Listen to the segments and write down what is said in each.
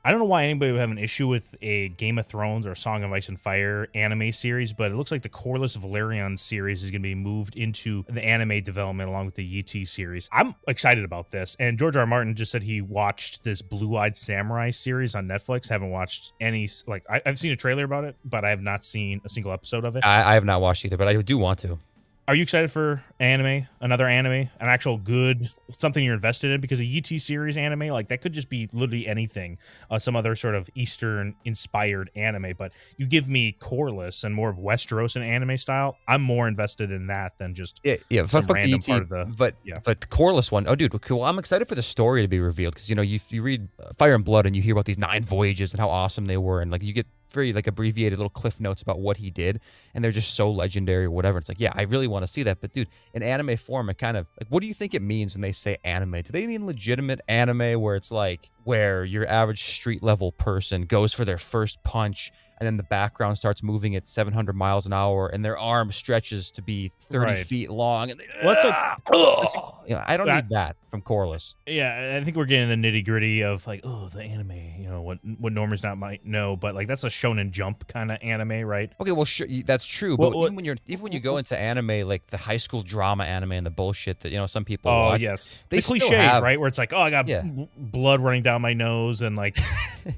I don't know why anybody would have an issue with a Game of Thrones or Song of Ice and Fire anime series, but it looks like the Corlys Velaryon series is going to be moved into the anime development along with the YT series. I'm excited about this. And George R. Martin just said he watched this Blue-Eyed Samurai series on Netflix. Haven't watched any, like, I've seen a trailer about it, but I have not seen a single episode of it. I have not watched either, but I do want to. Are you excited for another anime, an actual good, something you're invested in? Because a YT series anime, like that could just be literally anything, some other sort of Eastern-inspired anime. But you give me Corlys and more of Westeros and anime style, I'm more invested in that than just some random part of the. But the Corlys one, oh dude, cool. I'm excited for the story to be revealed because you read Fire and Blood and you hear about these 9 voyages and how awesome they were, and like you get very like abbreviated little cliff notes about what he did, and they're just so legendary or whatever. It's like, yeah, I really want to see that. But dude, in anime form, it kind of like, what do you think it means when they say anime? Do they mean legitimate anime where it's like where your average street level person goes for their first punch and then the background starts moving at 700 miles an hour and their arm stretches to be 30 feet long and I don't need that from Corlys. Yeah, I think we're getting the nitty gritty of like, oh, the anime, what normers not might know, but like that's a Shonen Jump kind of anime, right? Okay, well, sure, that's true. But even when you go into anime, like the high school drama anime and the bullshit that some people watch, yes, the cliches, right? Where it's like, oh, I got blood running down my nose, and like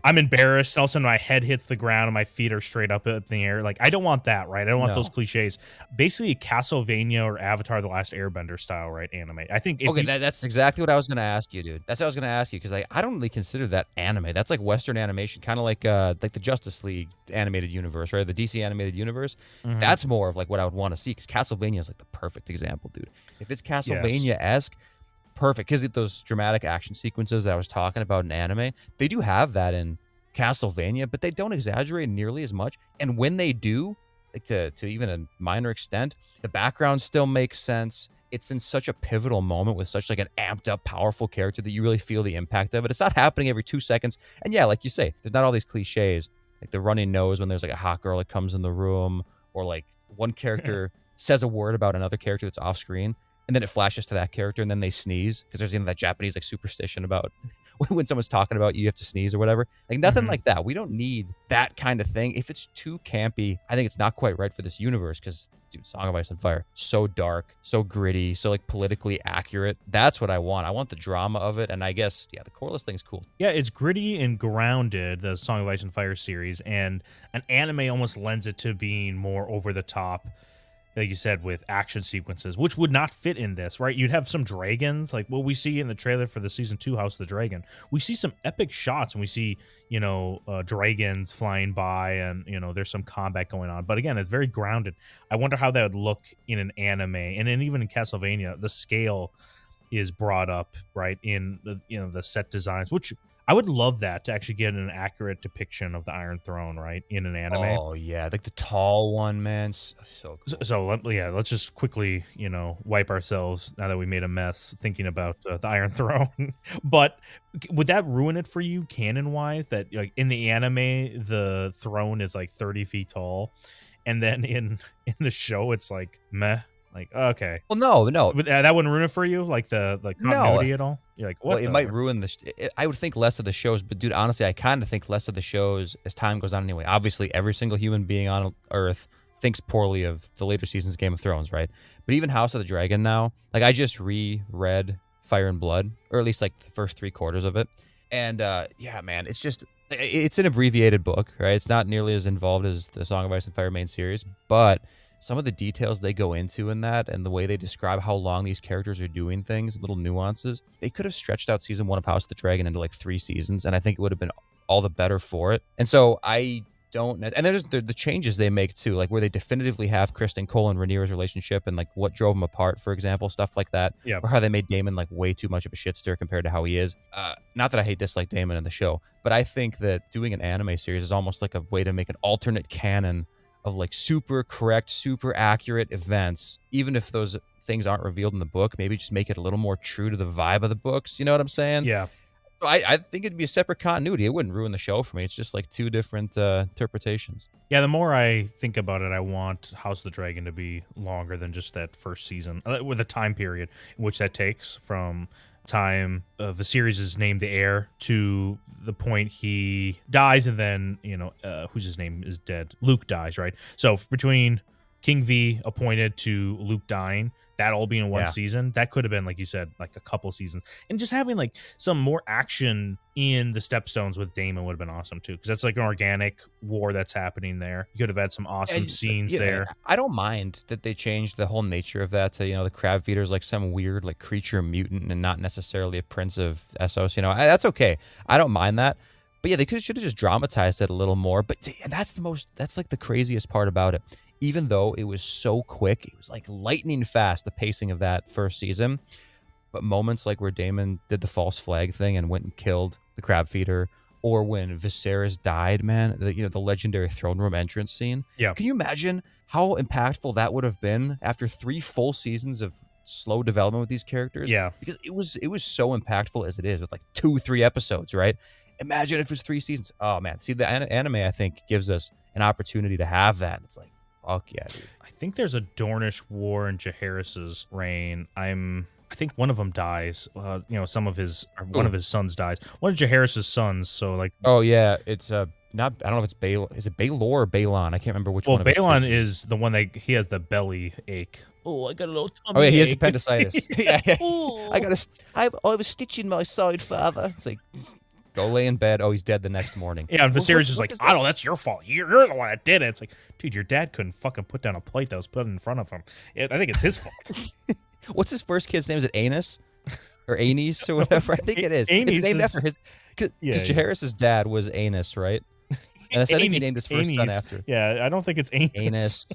I'm embarrassed, and all of a sudden my head hits the ground and my feet are straight up in the air. Like I don't want that, right? I don't want those cliches. Basically, Castlevania or Avatar: The Last Airbender style, right? Anime. I think. That's exactly what I was going to ask you, dude. That's what I was going to ask you because I don't really consider that anime. That's like Western animation, kind of like the Justice League animated universe, right? The DC animated universe. Mm-hmm. That's more of like what I would want to see because Castlevania is like the perfect example, dude. If it's Castlevania-esque, perfect. Because those dramatic action sequences that I was talking about in anime, they do have that in Castlevania, but they don't exaggerate nearly as much. And when they do, like to even a minor extent, the background still makes sense. It's in such a pivotal moment with such like an amped up, powerful character that you really feel the impact of it. It's not happening every 2 seconds. And yeah, like you say, there's not all these cliches, like the runny nose when there's like a hot girl that comes in the room, or like one character says a word about another character that's off screen, and then it flashes to that character, and then they sneeze because there's that Japanese like superstition about when someone's talking about you have to sneeze or whatever. Like nothing like that. We don't need that kind of thing. If it's too campy, I think it's not quite right for this universe because, dude, Song of Ice and Fire, so dark, so gritty, so like politically accurate. That's what I want. I want the drama of it, and I guess, the Corlys thing's cool. Yeah, it's gritty and grounded, the Song of Ice and Fire series, and an anime almost lends it to being more over the top, like you said, with action sequences, which would not fit in this, right? You'd have some dragons, like what we see in the trailer for the season 2 House of the Dragon. We see some epic shots, and we see, dragons flying by, and, there's some combat going on. But again, it's very grounded. I wonder how that would look in an anime, and then even in Castlevania, the scale is brought up, right, in the set designs, which I would love that, to actually get an accurate depiction of the Iron Throne, right, in an anime. Oh yeah, like the tall one, man. So cool. So let's just quickly, wipe ourselves now that we made a mess thinking about the Iron Throne. But would that ruin it for you, canon-wise? That like in the anime, the throne is like 30 feet tall, and then in the show, it's like meh. Like, okay. Well, no. That wouldn't ruin it for you? Like the continuity at all? You're like, what? Well, it might ruin I would think less of the shows, but dude, honestly, I kind of think less of the shows as time goes on anyway. Obviously, every single human being on Earth thinks poorly of the later seasons of Game of Thrones, right? But even House of the Dragon now, like I just reread Fire and Blood, or at least like the first 3/4 of it. And yeah, man, it's an abbreviated book, right? It's not nearly as involved as the Song of Ice and Fire main series, but some of the details they go into in that and the way they describe how long these characters are doing things, little nuances, they could have stretched out season 1 of House of the Dragon into like 3 seasons, and I think it would have been all the better for it. And so I don't, and there's the changes they make too, like where they definitively have Kristen Cole and Rhaenyra's relationship and like what drove them apart, for example, stuff like that. Yeah. Or how they made Daemon like way too much of a shit stir compared to how he is. Not that I dislike Daemon in the show, but I think that doing an anime series is almost like a way to make an alternate canon of like super correct, super accurate events, even if those things aren't revealed in the book. Maybe just make it a little more true to the vibe of the books. You know what I'm saying? Yeah. So I think it'd be a separate continuity. It wouldn't ruin the show for me. It's just like 2 different interpretations. Yeah, the more I think about it, I want House of the Dragon to be longer than just that first season, with the time period in which that takes from time Viserys is named the heir to the point he dies, and then who's his name is dead. Luke dies, right? So between King V appointed to Luke dying, that all being in one season, that could have been, like you said, like a couple seasons. And just having like some more action in the Stepstones with Daemon would have been awesome too, because that's like an organic war that's happening there. You could have had some awesome scenes there. I don't mind that they changed the whole nature of that to, the crab feeder's like some weird like creature mutant and not necessarily a prince of Essos. That's okay. I don't mind that. But yeah, they should have just dramatized it a little more. But that's like the craziest part about it. Even though it was so quick, it was like lightning fast, the pacing of that first season. But moments like where Daemon did the false flag thing and went and killed the crab feeder, or when Viserys died, man, the legendary throne room entrance scene. Yeah. Can you imagine how impactful that would have been after 3 full seasons of slow development with these characters? Yeah. Because it was so impactful as it is with like 2-3 episodes, right? Imagine if it was 3 seasons. Oh man, see, the anime I think gives us an opportunity to have that. It's like, fuck yeah, dude. I think there's a Dornish war in Jaehaerys's reign. I think one of them dies. One of his sons dies. One of Jaehaerys's sons. So like, oh yeah, it's not. I don't know if it's Bael. Is it Baelor or Balon? I can't remember which one. Well, Balon is the one that he has the belly ache. Oh, I got a little tummy. Oh yeah, he has ache. appendicitis. yeah. I was stitching my side, father. It's like, go lay in bed. Oh, he's dead the next morning. Yeah, and Viserys is like, Otto, that's your fault. You're the one that did it. It's like, dude, your dad couldn't fucking put down a plate that was put in front of him. I think it's his fault. What's his first kid's name? Is it Aenys? Or Aenys or whatever? I think it is. Aenys it's named after his... Because Jaehaerys' dad was Aenys, right? And I think he named his first son after. Yeah, I don't think it's Aenys. Aenys.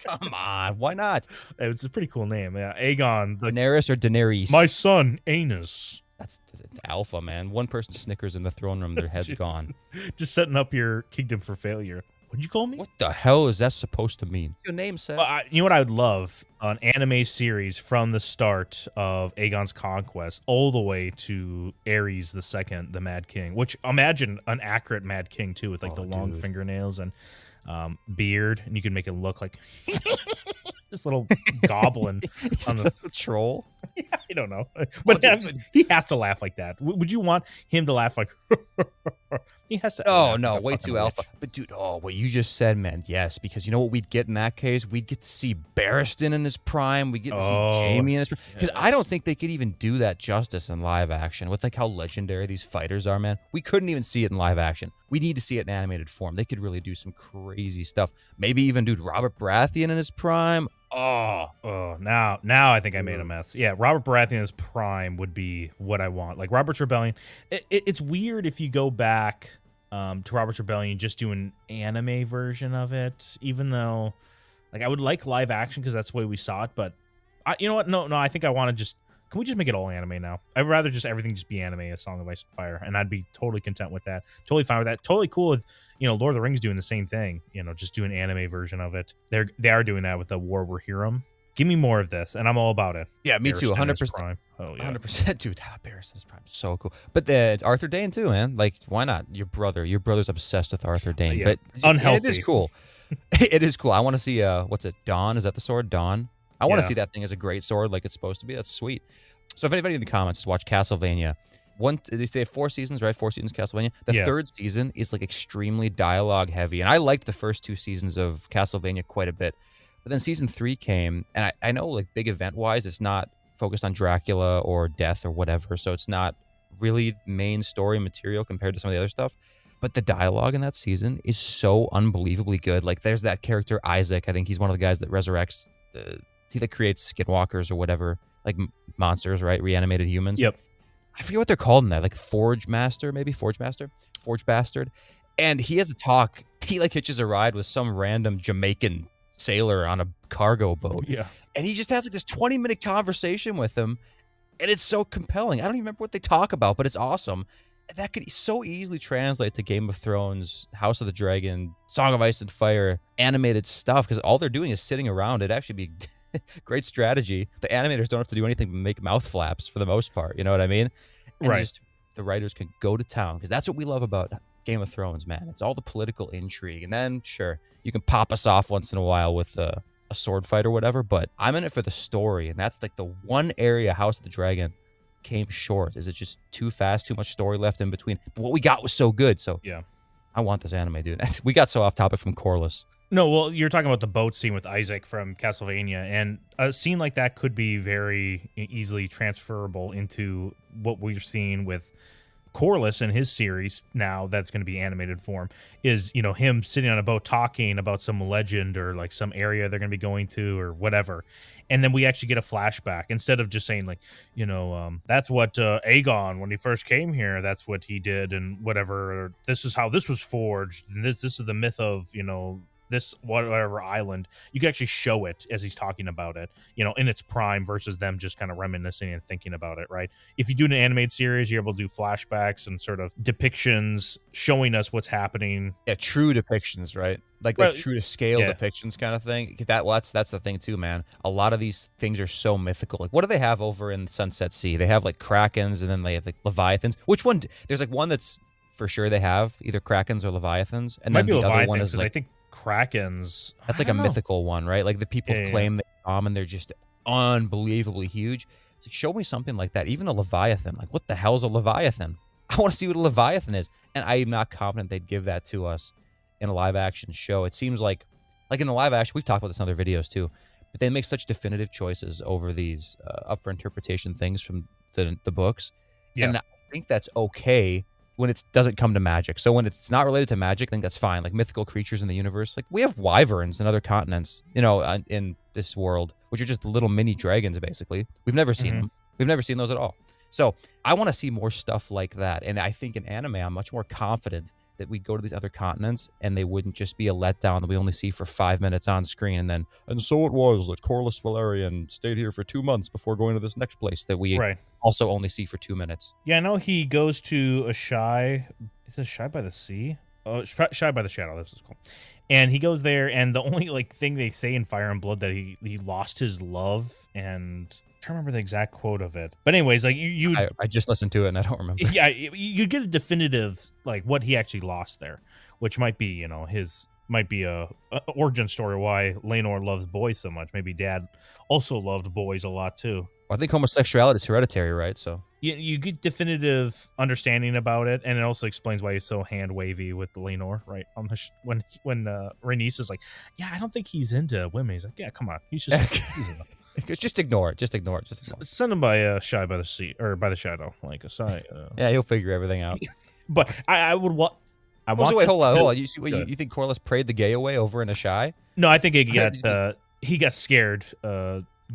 Come on, why not? It's a pretty cool name. Yeah, Aegon. Daenerys or Daenerys? My son, Aenys. That's the alpha, man. One person snickers in the throne room, their head's gone. Just setting up your kingdom for failure. What'd you call me? What the hell is that supposed to mean? Your name, Seth. You know what I would love? An anime series from the start of Aegon's conquest all the way to Aerys II, the Mad King. Which, imagine an accurate Mad King, too, with like the long fingernails and beard. And you can make it look like this little goblin. On the troll? Yeah, I don't know. But he has to laugh like that. Would you want him to laugh like... He has to... Oh, no, way too alpha. But, dude, what you just said, man, yes. Because you know what we'd get in that case? We'd get to see Barristan in his prime. We'd get to see Jaime in his prime. Because I don't think they could even do that justice in live action with like how legendary these fighters are, man. We couldn't even see it in live action. We need to see it in animated form. They could really do some crazy stuff. Maybe even, dude, Robert Baratheon in his prime. Now I think I made a mess. Yeah, Robert Baratheon in his prime would be what I want. Like Robert's Rebellion. It's weird if you go back to Robert's Rebellion, just do an anime version of it, even though like I would like live action because that's the way we saw it. But you know what? No, I think I want to just... Can we just make it all anime now? I'd rather just everything just be anime, A Song of Ice and Fire, and I'd be totally content with that. Totally fine with that. Totally cool with, Lord of the Rings doing the same thing. Just do an anime version of it. They are doing that with the War Rohirrim. Give me more of this, and I'm all about it. Yeah, me too. 100%. Oh yeah, 100%, dude. Barristan's prime, so cool. But it's Arthur Dayne too, man. Like, why not? Your brother's obsessed with Arthur Dayne. Yeah, but unhealthy. It is cool. It is cool. I want to see what's it? Dawn? Is that the sword? Dawn. I want to see that thing as a great sword, like it's supposed to be. That's sweet. So if anybody in the comments has watched Castlevania, they say 4 seasons, right? 4 seasons Castlevania. The third season is like extremely dialogue heavy, and I liked the first 2 seasons of Castlevania quite a bit. But then season 3 came, and I know like big event wise, it's not focused on Dracula or death or whatever, so it's not really main story material compared to some of the other stuff. But the dialogue in that season is so unbelievably good. Like there's that character Isaac. I think he's one of the guys that resurrects he that creates skinwalkers or whatever, like monsters, right? Reanimated humans. Yep. I forget what they're called in that, like Forge Bastard. And he has a talk. He like hitches a ride with some random Jamaican sailor on a cargo boat. Yeah. And he just has like this 20-minute conversation with him. And it's so compelling. I don't even remember what they talk about, but it's awesome. That could so easily translate to Game of Thrones, House of the Dragon, Song of Ice and Fire, animated stuff, because all they're doing is sitting around. It'd actually be great strategy. The animators don't have to do anything but make mouth flaps for the most part. You know what I mean? And right. Just, the writers can go to town, because that's what we love about Game of Thrones, man. It's all the political intrigue. And then, sure, you can pop us off once in a while with a sword fight or whatever, but I'm in it for the story. And that's like the one area House of the Dragon came short? Is it just too fast, too much story left in between? But what we got was so good. So Yeah. I want this anime, dude. We got so off topic from Corlys. No, well, you're talking about the boat scene with Isaac from Castlevania, and a scene like that could be very easily transferable into what we're seeing with Corlys in his series now that's going to be animated form is, him sitting on a boat talking about some legend or like some area they're going to be going to or whatever. And then we actually get a flashback instead of just saying like, that's what Aegon, when he first came here, that's what he did and whatever. This is how this was forged. And this is the myth of, this whatever island. You can actually show it as he's talking about it, in its prime versus them just kind of reminiscing and thinking about it, right? If you do an animated series, you're able to do flashbacks and sort of depictions showing us what's happening. Yeah, true depictions, right? Like true to scale depictions kind of thing. That's the thing too, man. A lot of these things are so mythical. Like, what do they have over in Sunset Sea? They have like krakens, and then they have like leviathans. Which one? There's like one that's for sure they have either krakens or leviathans, and then the other one is like, I think Krakens. That's like a mythical one, right? Like the people claim they and they're just unbelievably huge. It's like, show me something like that. Even a leviathan. Like, what the hell's a leviathan? I want to see what a leviathan is, and I am not confident they'd give that to us in a live action show. It seems like in the live action, we've talked about this in other videos too, but they make such definitive choices over these up for interpretation things from the books, and I think that's okay when it doesn't come to magic. So when it's not related to magic, I think that's fine. Like mythical creatures in the universe, like we have wyverns in other continents, in this world, which are just little mini dragons, basically. We've never seen them. We've never seen those at all. So I want to see more stuff like that. And I think in anime, I'm much more confident that we go to these other continents and they wouldn't just be a letdown that we only see for 5 minutes on screen. And so it was that Corlys Velaryon stayed here for 2 months before going to this next place that we also only see for 2 minutes. Yeah, I know he goes to a shy. Is it Shy by the Sea? Oh, Shy by the Shadow. That's what it's called. And he goes there, and the only thing they say in Fire and Blood that he lost his love, and I'm trying to remember the exact quote of it. But anyways, like I just listened to it and I don't remember. Yeah, you get a definitive what he actually lost there, which might be his might be a origin story why Laenor loves boys so much. Maybe Dad also loved boys a lot too. Well, I think homosexuality is hereditary, right? So you get definitive understanding about it, and it also explains why he's so hand wavy with Laenor, right? On the when Rhaenys is like, yeah, I don't think he's into women. He's like, yeah, come on, he's just just ignore it. Just ignore it. Send him by Shy by the Sea or by the Shadow, like a side. Yeah, he'll figure everything out. But I would want. So wait, hold on. You see what you think Corlys prayed the gay away over in a shy? No, I think he got scared,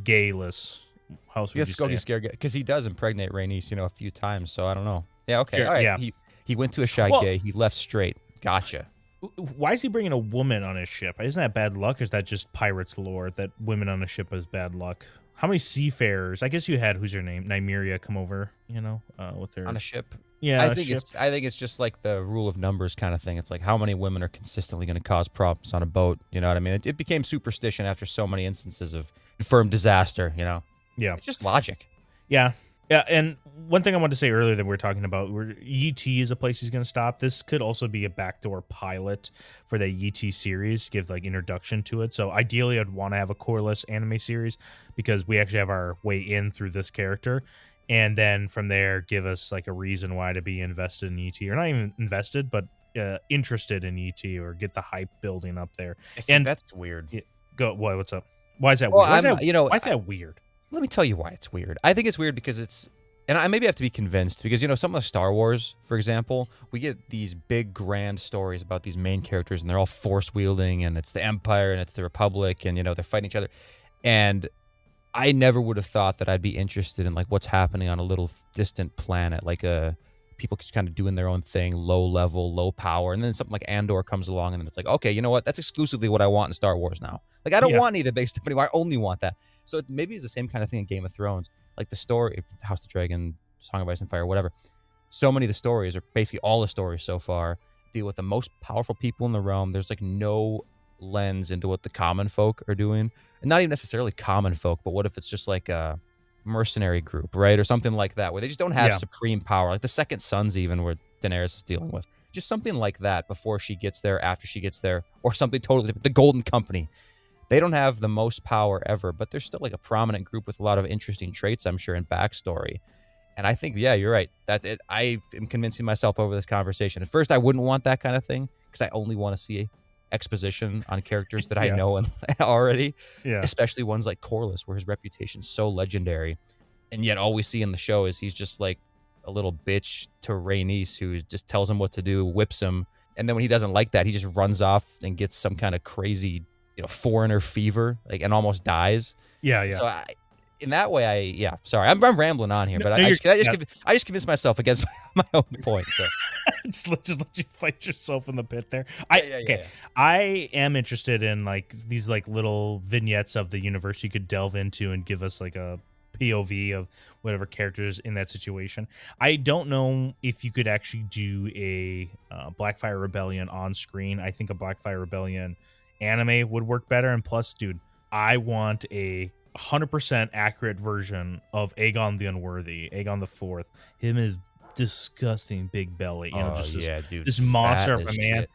gayless. How else would you say he's scared because he does impregnate Rhaenys, a few times. So I don't know. Yeah, okay, sure, all right. Yeah. He went to a shy gay. He left straight. Gotcha. Why is he bringing a woman on his ship? Isn't that bad luck? Or is that just pirates lore that women on a ship is bad luck? How many seafarers? I guess you had who's her name, Nymeria, come over, with her on a ship. Yeah, I think it's just like the rule of numbers kind of thing. It's like how many women are consistently going to cause problems on a boat. You know what I mean? It became superstition after so many instances of confirmed disaster. Yeah, it's just logic. Yeah. And one thing I wanted to say earlier that we were talking about, where Yi-Ti is a place he's going to stop. This could also be a backdoor pilot for the Yi-Ti series, give introduction to it. So ideally, I'd want to have a Corlys anime series because we actually have our way in through this character. And then from there, give us a reason why to be invested in Yi-Ti, or not even invested, but interested in Yi-Ti, or get the hype building up there. And that's weird. What's up? Why is that weird? Why is that weird? Let me tell you why it's weird. I think it's weird because and I maybe have to be convinced because, some of the Star Wars, for example, we get these big grand stories about these main characters and they're all force wielding and it's the Empire and it's the Republic and, they're fighting each other. And I never would have thought that I'd be interested in what's happening on a little distant planet, people just kind of doing their own thing, low level, low power. And then something like Andor comes along and then it's like, okay, you know what? That's exclusively what I want in Star Wars now. I don't want any of the big stuff anymore. I only want that. So maybe it's the same kind of thing in Game of Thrones. The story, House of the Dragon, Song of Ice and Fire, whatever. So many of the stories, or basically all the stories so far, deal with the most powerful people in the realm. There's no lens into what the common folk are doing. And not even necessarily common folk, but what if it's just a mercenary group, right? Or something like that, where they just don't have supreme power. Like the Second Sons even, where Daenerys is dealing with. Just something like that before she gets there, after she gets there, or something totally different. The Golden Company. They don't have the most power ever, but they're still a prominent group with a lot of interesting traits, I'm sure, and backstory. And I think, yeah, you're right. I am convincing myself over this conversation. At first, I wouldn't want that kind of thing because I only want to see exposition on characters that I Yeah, know and already, yeah, especially ones like Corlys, where his reputation's so legendary. And yet all we see in the show is he's just like a little bitch to Rhaenys who just tells him what to do, whips him. And then when he doesn't like that, he just runs off and gets some kind of crazy, foreigner fever, like, and almost dies. yeah, yeah. So in that way, yeah, sorry, I'm rambling on here, No, but no, I just convinced myself against my own point. So just let you fight yourself in the pit there. yeah. I am interested in like these like little vignettes of the universe you could delve into and give us like a POV of whatever characters in that situation. I don't know if you could actually do a Blackfire Rebellion on screen. I think a Blackfire Rebellion anime would work better. And plus, dude, I want a 100% accurate version of Aegon the Unworthy, Aegon the Fourth. Him is disgusting big belly, just yeah, dude, this monster fat of a as man. shit.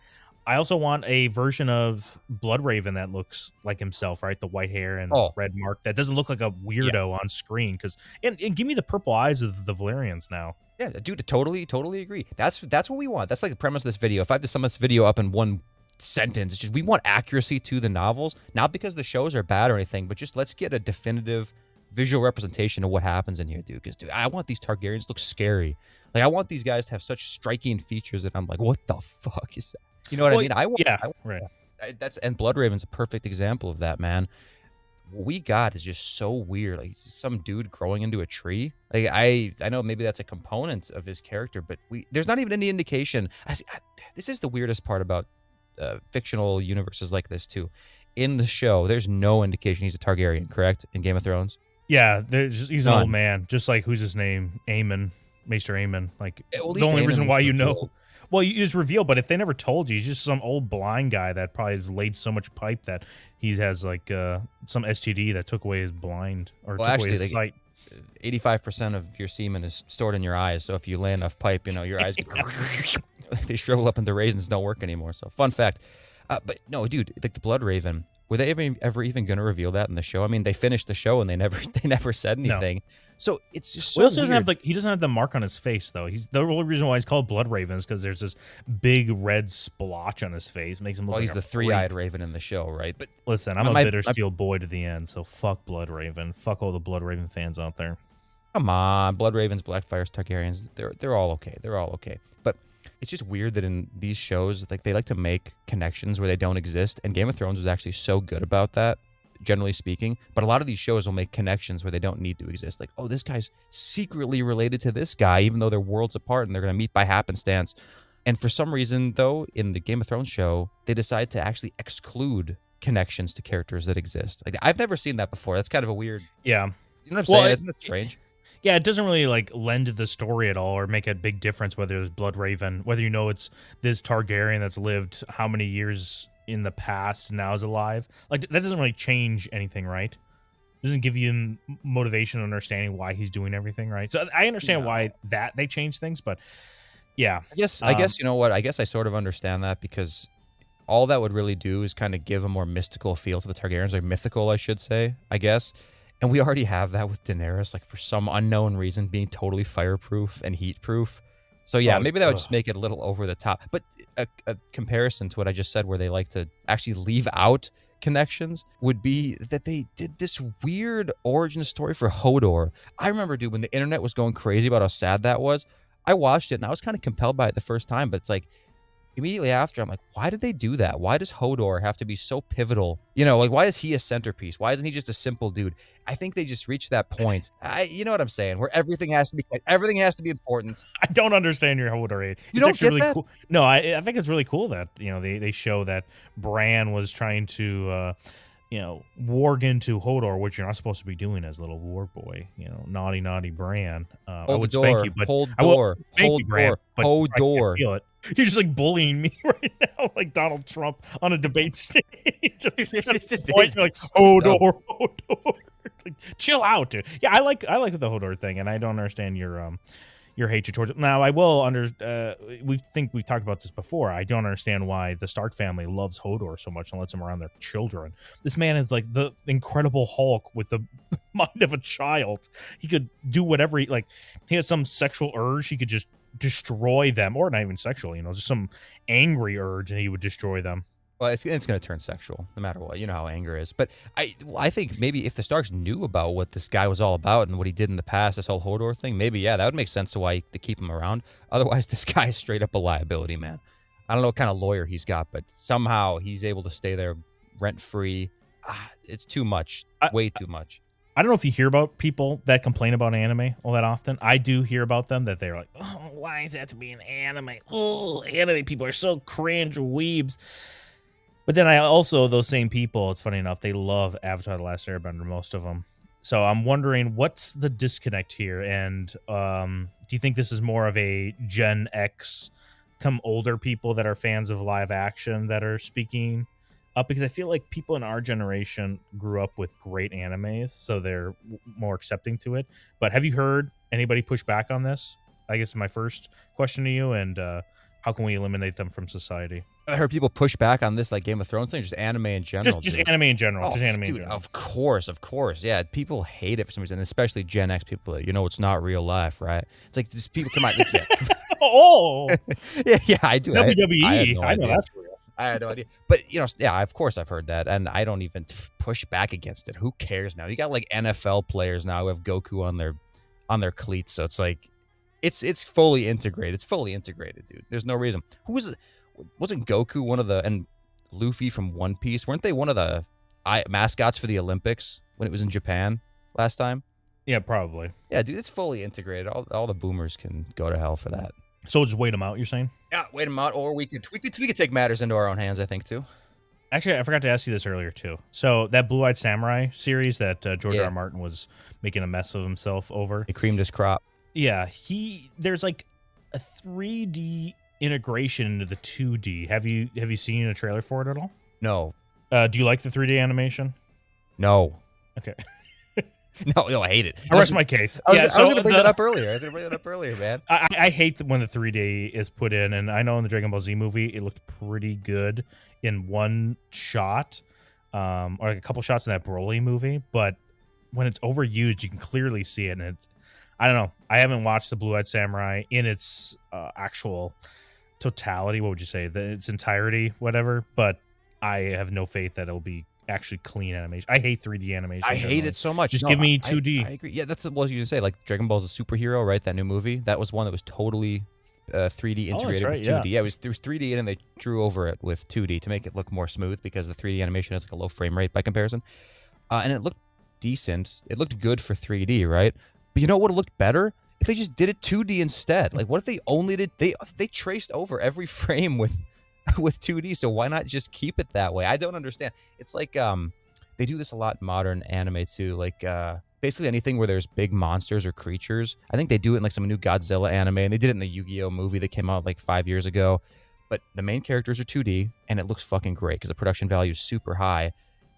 I also want a version of Bloodraven that looks like himself, right? The white hair and Oh, red mark that doesn't look like a yeah. weirdo on screen. Because and give me the purple eyes of the Valyrians now. Yeah, dude, totally agree. That's what we want. That's like the premise of this video. If I have to sum this video up in one sentence, it's just we want accuracy to the novels, not because the shows are bad or anything, but just let's get a definitive visual representation of what happens in here, dude. Because, dude, I want these Targaryens to look scary. Like, I want these guys to have such striking features that I'm like, what the fuck is that? You know what I mean? Yeah, right. And Bloodraven's a perfect example of that, man. What we got is just so weird. Like, some dude growing into a tree. Like, I know maybe that's a component of his character, but there's not even any indication. This is the weirdest part about fictional universes like this too. In the show, there's no indication he's a Targaryen, correct? In Game of Thrones? Yeah, he's an None. old man, just like who's his name, Aemon, Maester Aemon. Like At the least only Aemon reason was why you know, revealed. well, it's revealed. But if they never told you, he's just some old blind guy that probably has laid so much pipe that he has like some STD that took away his blind or Well, took away his actually, sight. 85% of your semen is stored in your eyes. So if you lay enough pipe, your eyes get they shrivel up and the raisins don't work anymore. So fun fact. But no, dude, like the Bloodraven, were they ever even going to reveal that in the show? I mean, they finished the show and they never said anything. No. So it's just so Well, he also doesn't weird. have he doesn't have the mark on his face though. He's the only reason why he's called Bloodraven is because there's this big red splotch on his face. Makes him look Well, like he's a the freak. three-eyed raven in the show, right? But Listen, I'm a my- bitter steel boy to the end, so fuck Bloodraven. Fuck all the Bloodraven fans out there. come on, Bloodravens, Blackfires, Targaryens, they're all okay. They're all okay. But it's just weird that in these shows, like, they like to make connections where they don't exist, and Game of Thrones was actually so good about that, generally speaking. But a lot of these shows will make connections where they don't need to exist. Like, oh, this guy's secretly related to this guy, even though they're worlds apart and they're going to meet by happenstance. And for some reason, though, in the Game of Thrones show, they decide to actually exclude connections to characters that exist. Like, I've never seen that before. That's kind of a weird. Yeah. You know what I'm Well, saying? Isn't that strange? Yeah, it doesn't really like lend to the story at all or make a big difference whether it's Bloodraven, whether you know it's this Targaryen that's lived how many years in the past and now is alive. Like that doesn't really change anything, right? It doesn't give you motivation and understanding why he's doing everything, right? So I understand why that they change things, but yeah. I guess you know what? I guess I sort of understand that because all that would really do is kind of give a more mystical feel to the Targaryens, or mythical, I should say, I guess. And we already have that with Daenerys, like for some unknown reason, being totally fireproof and heat-proof. So yeah, maybe that would just make it a little over the top. But a comparison to what I just said, where they like to actually leave out connections, would be that they did this weird origin story for Hodor. I remember, dude, when the internet was going crazy about how sad that was, I watched it and I was kind of compelled by it the first time, but it's like, immediately after, I'm like, why did they do that? Why does Hodor have to be so pivotal? Like, why is he a centerpiece? Why isn't he just a simple dude? I think they just reached that point. You know what I'm saying? Where everything has to be important. I don't understand your Hodor hate. You don't actually get really that? cool. No, I think it's really cool that they show that Bran was trying to warg into Hodor, which you're not supposed to be doing as a little war boy. Naughty Bran. I Hold would the door. spank you, but Hold I will door. spank Hold you, Bran, door. but Hold I can't door. feel it. You're just like bullying me right now, like Donald Trump on a debate stage. It's just pointing like Hodor. Like, chill out, dude. Yeah, I like the Hodor thing, and I don't understand your your hatred towards it. Now, I will we've talked about this before. I don't understand why the Stark family loves Hodor so much and lets him around their children. This man is like the Incredible Hulk with the mind of a child. He could do whatever he has some sexual urge. He could just destroy them, or not even sexual, just some angry urge, and he would destroy them. Well, it's going to turn sexual no matter what. You know how anger is. But I think maybe if the Starks knew about what this guy was all about and what he did in the past, this whole Hodor thing, maybe, yeah, that would make sense to keep him around. Otherwise, this guy is straight up a liability, man. I don't know what kind of lawyer he's got, but somehow he's able to stay there rent-free. It's too much. Way too much. I don't know if you hear about people that complain about anime all that often. I do hear about them that they're like, oh, why does it have to be an anime? Oh, anime people are so cringe weebs. But then those same people, it's funny enough, they love Avatar: The Last Airbender, most of them. So I'm wondering, what's the disconnect here? And do you think this is more of a Gen X, come older people that are fans of live action that are speaking up? Because I feel like people in our generation grew up with great animes, so they're more accepting to it. But have you heard anybody push back on this? I guess my first question to you, and how can we eliminate them from society? I heard people push back on this, like Game of Thrones thing, just anime in general. Just anime in general. Just anime in general. Of course. Yeah, people hate it for some reason, especially Gen X people. It's not real life, right? It's like these people come out. Oh, yeah, I do. WWE. I know that's real. I had no idea. But, yeah, of course I've heard that, and I don't even push back against it. Who cares now? You got, like, NFL players now who have Goku on their cleats, so it's like, it's fully integrated. It's fully integrated, dude. There's no reason. Wasn't Goku and Luffy from One Piece, weren't they one of the mascots for the Olympics when it was in Japan last time? Yeah, probably. Yeah, dude, it's fully integrated. All the boomers can go to hell for that. So we'll just wait them out, you're saying? Yeah, wait them out, or we could take matters into our own hands, I think, too. Actually, I forgot to ask you this earlier, too. So that Blue-Eyed Samurai series that George R. R. Martin was making a mess of himself over. He creamed his crop. Yeah, there's like a 3D integration into the 2D. Have you seen a trailer for it at all? No. Do you like the 3D animation? No. Okay. No, I hate it. I rest my case. I was going to bring that up earlier. Man. I hate when the 3D is put in, and I know in the Dragon Ball Z movie it looked pretty good in one shot, or like a couple shots in that Broly movie, but when it's overused, you can clearly see it, and it's, I don't know. I haven't watched the Blue-Eyed Samurai in its actual totality. What would you say? Its entirety, whatever. But I have no faith that it'll be actually clean animation. I hate 3D animation. I hate it so much. Just give me 2D. I agree. Yeah, that's what you say. Like Dragon Ball's a superhero, right? That new movie. That was one that was totally 3D integrated with 2D. Yeah, there was 3D in, and they drew over it with 2D to make it look more smooth because the 3D animation has like a low frame rate by comparison. And it looked decent. It looked good for 3D, right? But you know what would have looked better? If they just did it 2D instead. Like, what if they only did... They traced over every frame with 2D, so why not just keep it that way? I don't understand. It's like, they do this a lot in modern anime, too. Like, basically anything where there's big monsters or creatures. I think they do it in, like, some new Godzilla anime, and they did it in the Yu-Gi-Oh! Movie that came out, like, 5 years ago. But the main characters are 2D, and it looks fucking great, because the production value is super high.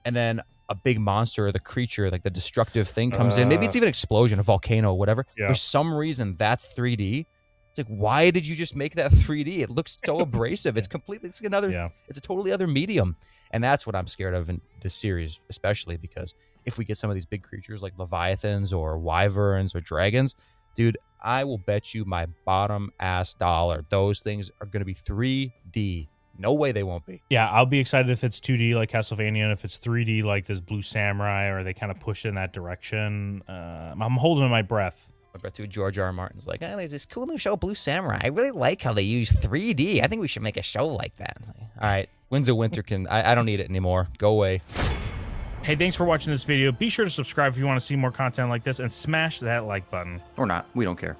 And then a big monster or the creature, like the destructive thing comes in. Maybe it's even an explosion, a volcano, whatever. Yeah. For some reason, that's 3D. It's like, why did you just make that 3D? It looks so abrasive. It's completely, it's a totally other medium. And that's what I'm scared of in this series, especially because if we get some of these big creatures like Leviathans or Wyverns or Dragons, dude, I will bet you my bottom ass dollar those things are going to be 3D. No way they won't be. Yeah, I'll be excited if it's 2D like Castlevania, and if it's 3D like this Blue Samurai, or they kind of push it in that direction. I'm holding my breath. My breath too. George R. R. Martin's like, oh, there's this cool new show, Blue Samurai. I really like how they use 3D. I think we should make a show like that. Like, all right, Winds of Winter I don't need it anymore. Go away. Hey, thanks for watching this video. Be sure to subscribe if you want to see more content like this, and smash that like button. Or not. We don't care.